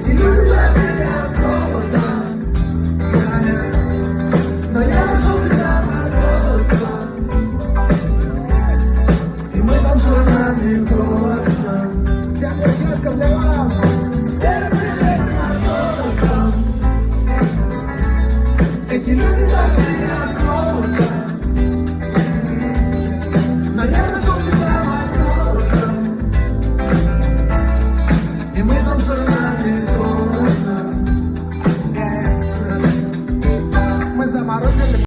Эти люди засели от холода. Но я нашел тебя на золото. И мы танцуем нам не холодно. Вся площадка для вас. Все разделяют на холодно. Эти люди